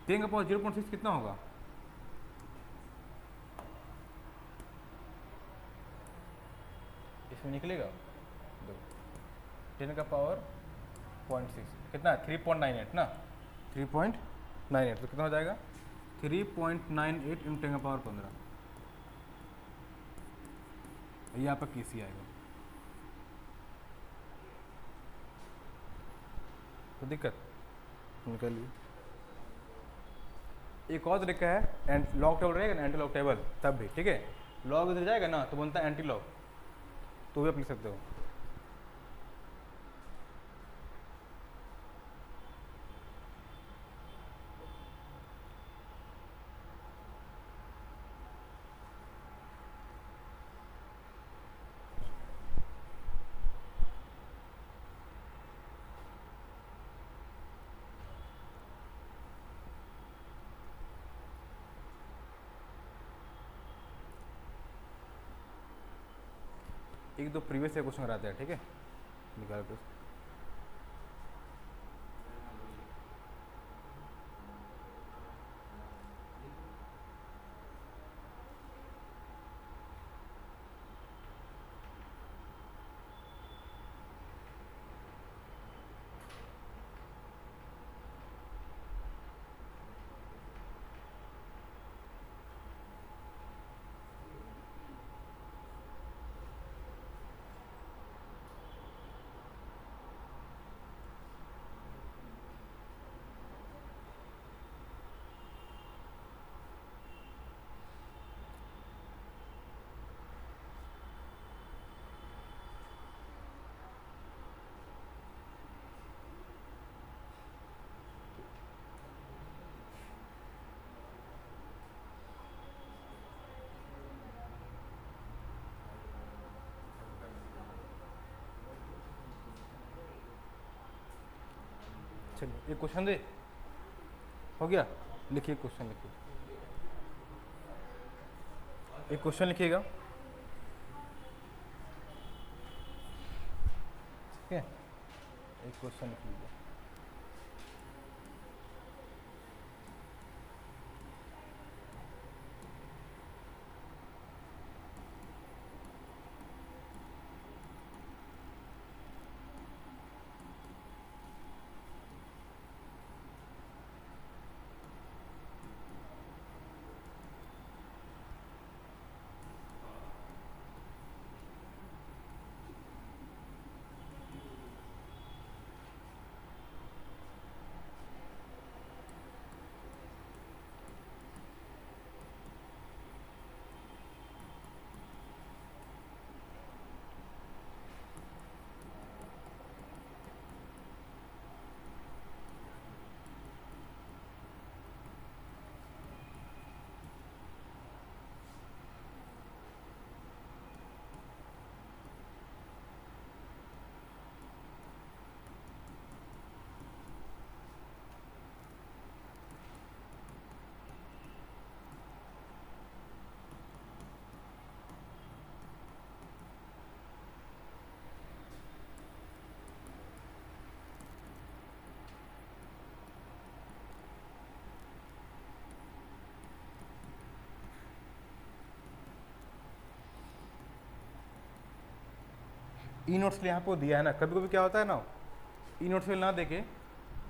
10 का पावर 0.6 कितना होगा? इसमें निकलेगा 10 का पावर 0.6 कितना? 3.98 ना, 3.98 तो कितना हो जाएगा? 3.98 इंटू 10 का पावर 15। ये आपका Kc आएगा। तो दिक्कत निकालिए। एक और तरीका है, एंड लॉग टेबल रहेगा ना, एंटी लॉग टेबल, तब भी ठीक है लॉग इधर जाएगा ना तो बनता है एंटी लॉग, तो भी आप लिख सकते हो। एक दो प्रीवियस ईयर क्वेश्चन कराते हैं, ठीक है, निकाल के। चलिए एक क्वेश्चन दे, हो गया, लिखिए क्वेश्चन, लिखिए एक क्वेश्चन लिखिएगा, ठीक है, एक क्वेश्चन लिख लीजिए। ई नोट्स के लिए यहाँ पे दिया है ना, कभी कभी क्या होता है ना, ई नोट्स के लिए ना देखे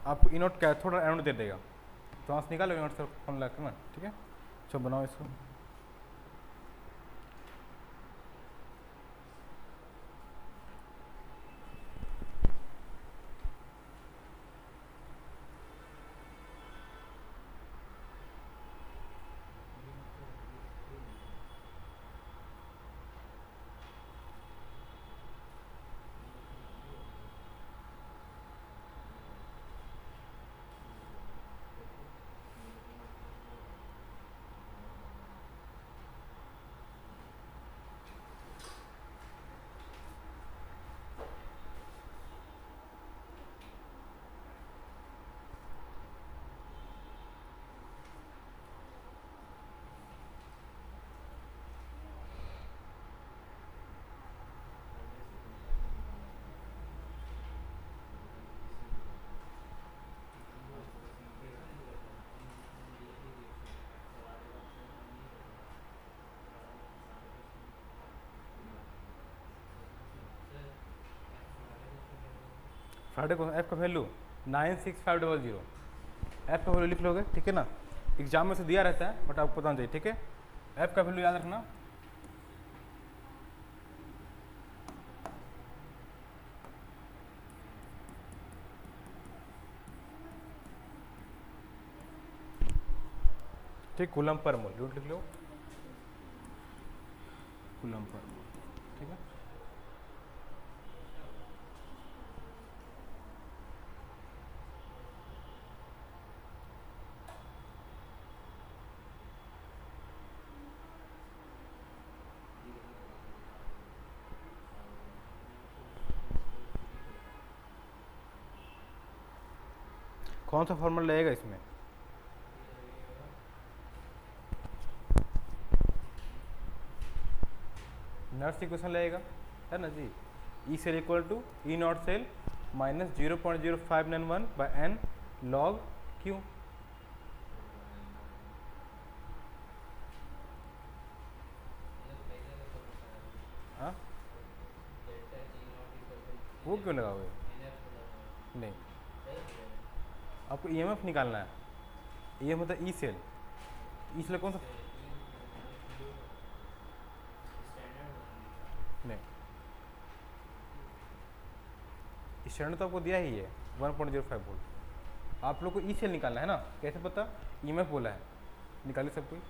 आपको ई नोट क्या थोड़ा एराउंड दे देगा, तो वहाँ से निकालो ई नोट से फोन लगा कर ना, ठीक है, चलो बनाओ इसको। फ्राइडे को एफ का वैल्यू 96500, एफ का वैल्यू लिख लोगे, ठीक है ना, एग्जाम में से दिया रहता है बट आपको पता नहीं चाहिए, ठीक है, एफ का वैल्यू याद रखना, ठीक, कूलम पर मोल, यूनिट लिख लो, कूलम पर मोल, ठीक है। कौन सा फॉर्मूला लगेगा इसमें, नर्स इक्वेशन लगेगा, है ना जी। E cell equal to E not cell minus 0.0591 by N log Q. हाँ वो क्यों लगा हुआ है? नहीं, आपको ईएमएफ निकालना है। ये मतलब ई सेल, ई सेल कौन सा? नहीं, स्टैंडर्ड तो आपको दिया ही है 1.05 वोल्ट। आप लोग को ई सेल निकालना है ना, कैसे पता? ईएमएफ बोला है, निकालिए सब कोई।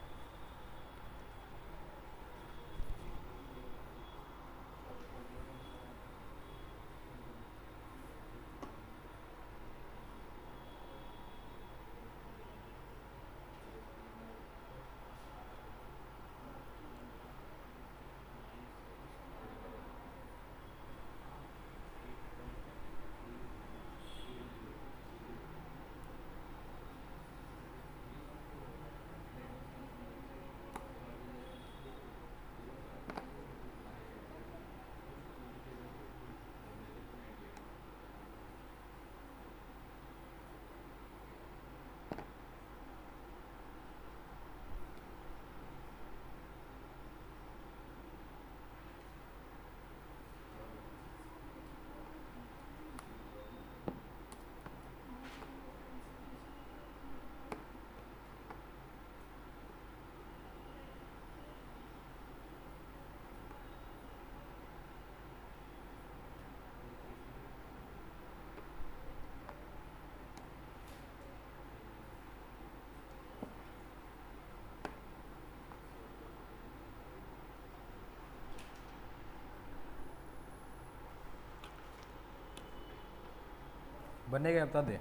बनेगा बता दे।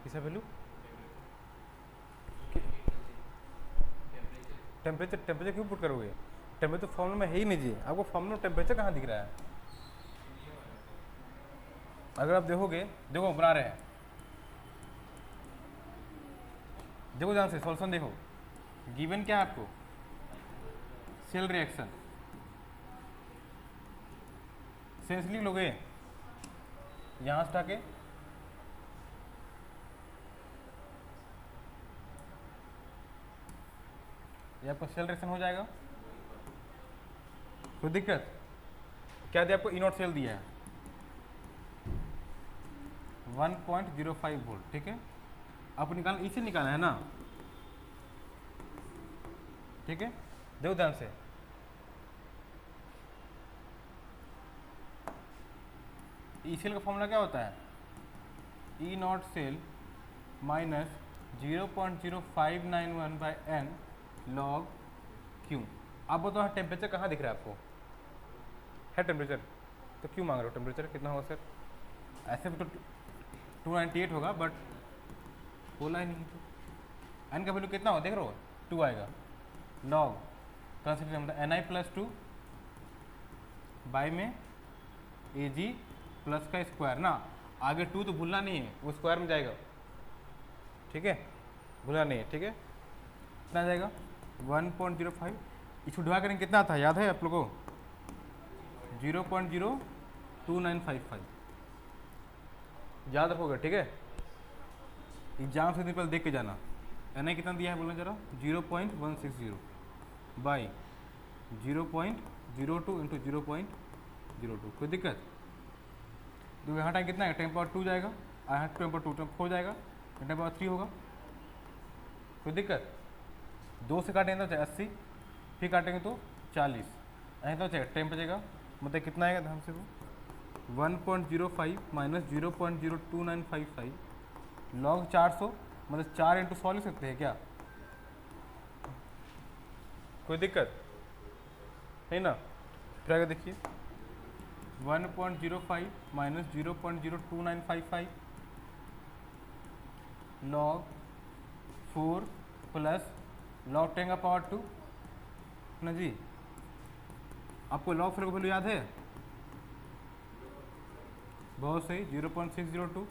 किसका वैल्यू? टेम्परेचर, टेम्परेचर क्यों पुट करोगे? टेम्परेचर फॉर्मूला में है ही नहीं जी, आपको फॉर्मूला में टेम्परेचर कहाँ दिख रहा है? अगर आप देखोगे, देखो बना रहे हैं, देखो ध्यान से सॉल्यूशन देखो। गिवन क्या है आपको? Cell reaction. सेंस लिख लोगे यहाँ से आके, ये आपका सेल रिएक्शन हो जाएगा, कोई दिक्कत? क्या दिया आपको? ई नॉट सेल दिया है 1.05 वोल्ट, ठीक है। आपको निकालना, इसे निकालना है ना, ठीक है। देखो ध्यान से, ई सेल का फॉर्मूला क्या होता है? E not cell minus 0.0591 by N log Q. आप बताओ टेम्परेचर कहाँ दिख रहा है आपको? है टेम्परेचर, तो क्यों मांग रहे हो? टेम्परेचर कितना होगा सर? ऐसे भी तो 298 होगा, बट बोला ही नहीं। तो एन का वैल्यू कितना होगा देख रहे हो? 2 आएगा। लॉग कंसिडर मतलब ni+2 बाय में Ag प्लस का स्क्वायर ना, आगे 2 तो भूलना नहीं है, वो स्क्वायर में जाएगा, ठीक है, भूलना नहीं है, ठीक है। कितना जाएगा? 1.05। इसको डिवाइड करेंगे कितना आता है याद है आप लोगों को? 0.02955 याद रखोगे, ठीक है। एग्जाम से दिन पहले देख के जाना। एन कितना दिया है बोलना जरा? 0.160 बाई 0.02 इंटू 0.02। कोई दिक्कत? तो यहाँ टाइम कितना है? 10⁻2 जाएगा, यहाँ 10⁻2 10⁻4 जाएगा, 10⁻3 होगा। कोई दिक्कत? 2 से काटेंगे तो 80, फिर काटेंगे तो 40, ऐसे तो चाहिए टाइम बचेगा। मतलब कितना आएगा ध्यान से? वो 1.05 माइनस 0.02955 लॉग 400, मतलब 4 इंटू 100 लिख सकते हैं क्या? कोई दिक्कत नहीं ना? फिर आगे देखिए, 1.05 माइनस 0.02955 लॉग 4 प्लस लॉग 10 का पावर 2 ना जी। आपको लॉग फ्लो का वैल्यू याद है? बहुत सही, 0.602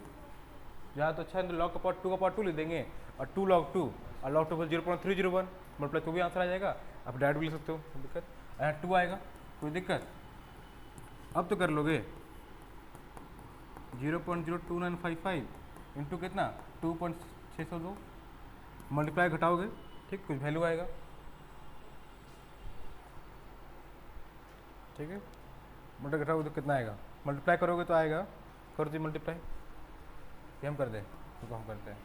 याद तो अच्छा है। तो लॉग का पार्ट 2 का पार्ट 2 लिख देंगे और 2 log 2 और log 2 पर 0.301 मल्टीप्लाई तो भी आंसर आ जाएगा। आप डायरेक्ट भी लिख सकते हो, कोई दिक्कत। यहाँ 2 आएगा, कोई दिक्कत। अब तो कर लोगे 0.02955 इंटू कितना 2.602 मल्टीप्लाई घटाओगे, ठीक, कुछ वैल्यू आएगा, ठीक है। मल्टीप्लाई घटाओगे तो कितना आएगा, मल्टीप्लाई करोगे तो आएगा, करो जी मल्टीप्लाई, ये हम कर दें तो हम करते हैं।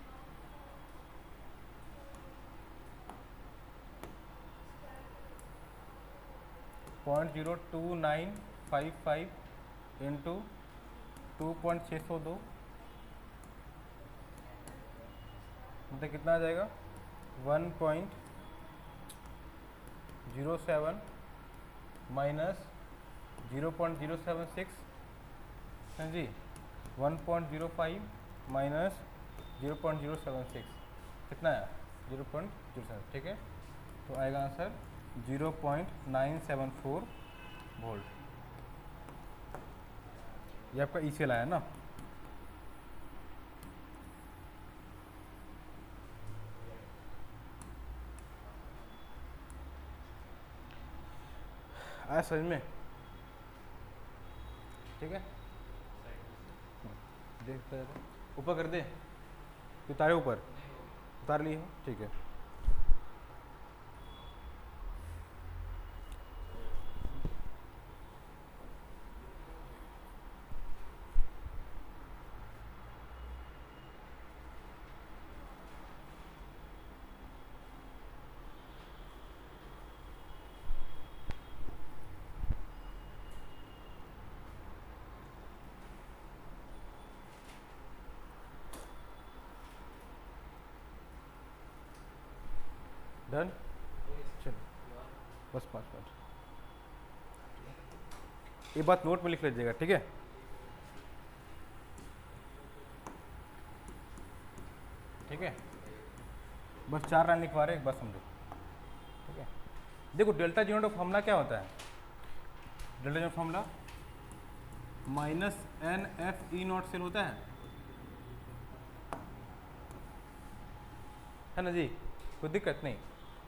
पॉइंट 02955 इंटू 2.602 मतलब कितना आ जाएगा 1.07 माइनस 0.076 है जी, 1.05 माइनस 0.076 कितना है 0.07, ठीक है। तो आएगा आंसर 0.974 वोल्ट। ये आपका ई सेल आया ना। आया समझ में, ठीक है। देखते हैं ऊपर कर दे, उतारे ऊपर उतार लिए हो, ठीक है। डन, चलो बस 5 मिनट। ये बात नोट में लिख लीजिएगा, ठीक है। ठीक है, बस 4 लाइन लिखवा रहे, एक बार समझो, ठीक है। देखो डेल्टा जी नोट का फॉर्मूला क्या होता है, delta G naught formula -NF(E0) cell होता है ना जी, कोई दिक्कत नहीं।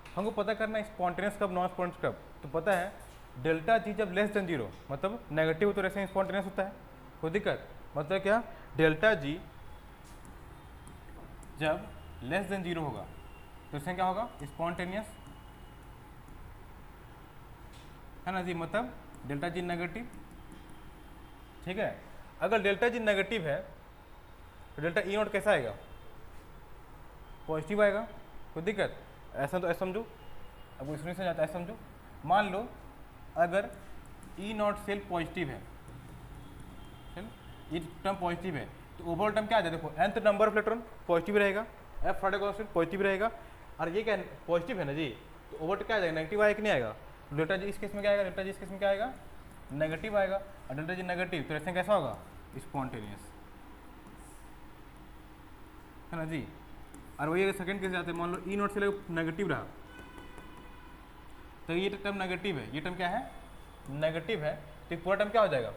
हमको पता करना है स्पॉन्टेनियस कब नॉन स्पॉन्टेनियस कब, तो पता है डेल्टा जी जब लेस देन 0 मतलब नेगेटिव तो ऐसे स्पॉन्टेनियस होता है, कोई दिक्कत। मतलब क्या, डेल्टा जी जब लेस देन 0 होगा तो इसमें क्या होगा स्पॉन्टेनियस, है ना जी, मतलब डेल्टा जी नेगेटिव, ठीक है। अगर डेल्टा जी नेगेटिव है तो डेल्टा ई नॉट कैसा आएगा, पॉजिटिव आएगा, कोई दिक्कत। ऐसा तो ऐसा समझो, अब इसमें से जाता है समझो, मान लो अगर ई नॉट सेल पॉजिटिव है, ये टर्म पॉजिटिव है तो ओवरऑल टर्म क्या आ जाए, देखो nth number of electron positive रहेगा, एफ फ्राइडे कांस्टेंट पॉजिटिव रहेगा, और ये क्या पॉजिटिव है ना जी, तो ओवर क्या आ जाएगा, नेगेटिव आएगा कि नहीं आएगा। डेल्टा जी इस केस में क्या आएगा, डेल्टा जी इस केस में क्या आएगा, नेगेटिव आएगा, और डेल्टा जी नेगेटिव तो ऐसे कैसा होगा स्पॉन्टेनियस, है ना जी। और वही अगर सेकंड केस जाते हैं, मान लो ई नॉट से नेगेटिव रहा तो ये टर्म नेगेटिव है, ये टर्म क्या है नेगेटिव है, तो पूरा टर्म क्या हो जाएगा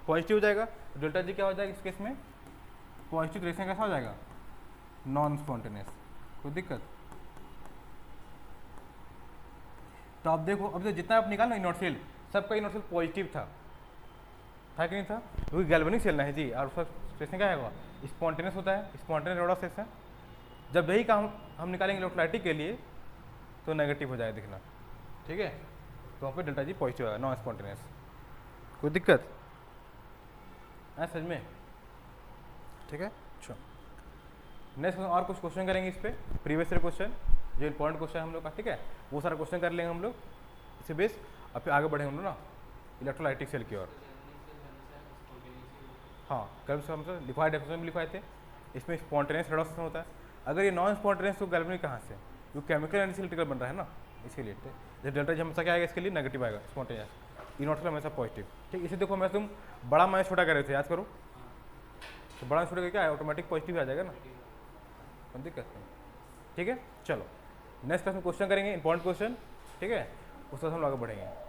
पॉजिटिव हो जाएगा, डेल्टा जी क्या हो जाएगा इस केस में पॉजिटिव, तो ऐसे कैसा हो जाएगा नॉन स्पॉन्टेनियस, कोई दिक्कत। तो आप देखो अब जितना आप निकालो इनॉट सेल, सबका इनॉट सेल पॉजिटिव था कि नहीं था, क्योंकि गैल्वेनिक सेल ना है जी, और उसका स्टेशन क्या है स्पॉन्टेनियस होता है, स्पॉन्टेनियस रेड ऑफ सेक्शन। जब यही काम हम निकालेंगे इलेक्ट्रोलाइटिक के लिए तो नेगेटिव हो जाएगा दिखना, ठीक है। तो वहाँ पे डेल्टा जी पॉजिटिव आएगा नॉन स्पॉन्टेनियस, कोई दिक्कत है समझ में, ठीक है। अच्छा नेक्स्ट और कुछ क्वेश्चन करेंगे इस पर, प्रीवियस ईयर क्वेश्चन जो इंपॉर्टेंट क्वेश्चन है हम लोग का, ठीक है, वो सारा क्वेश्चन कर लेंगे हम लोग इसे बेस, और फिर आगे बढ़ेंगे हम लोग ना इलेक्ट्रोलाइटिक सेल की ओर। हाँ कल से हम लिखवाए डेफिनेशन में लिखवाए थे, इसमें स्पॉन्टेनियस रेड ऑफ सेक्शन होता है, अगर ये नॉन स्पॉन्टेनियस तो गैल्वेनिक कहाँ से, जो केमिकल एंड इलेक्ट्रिकल बन रहा है ना, इसके लिए जैसे डेल्टा जी हमेशा क्या आएगा इसके लिए नेगेटिव आएगा स्पॉन्टेनियस, ई नॉट का हमेशा पॉजिटिव, ठीक। इसे देखो मैं तुम बड़ा माइनस छोटा कर रहे थे, याद करो, तो बड़ा छोटा क्या है ऑटोमेटिक पॉजिटिव आ जाएगा ना, कोई दिक्कत नहीं, ठीक है। चलो नेक्स्ट क्लास में क्वेश्चन करेंगे इंपॉर्टेंट क्वेश्चन, ठीक है, उससे हम लोग आगे बढ़ेंगे।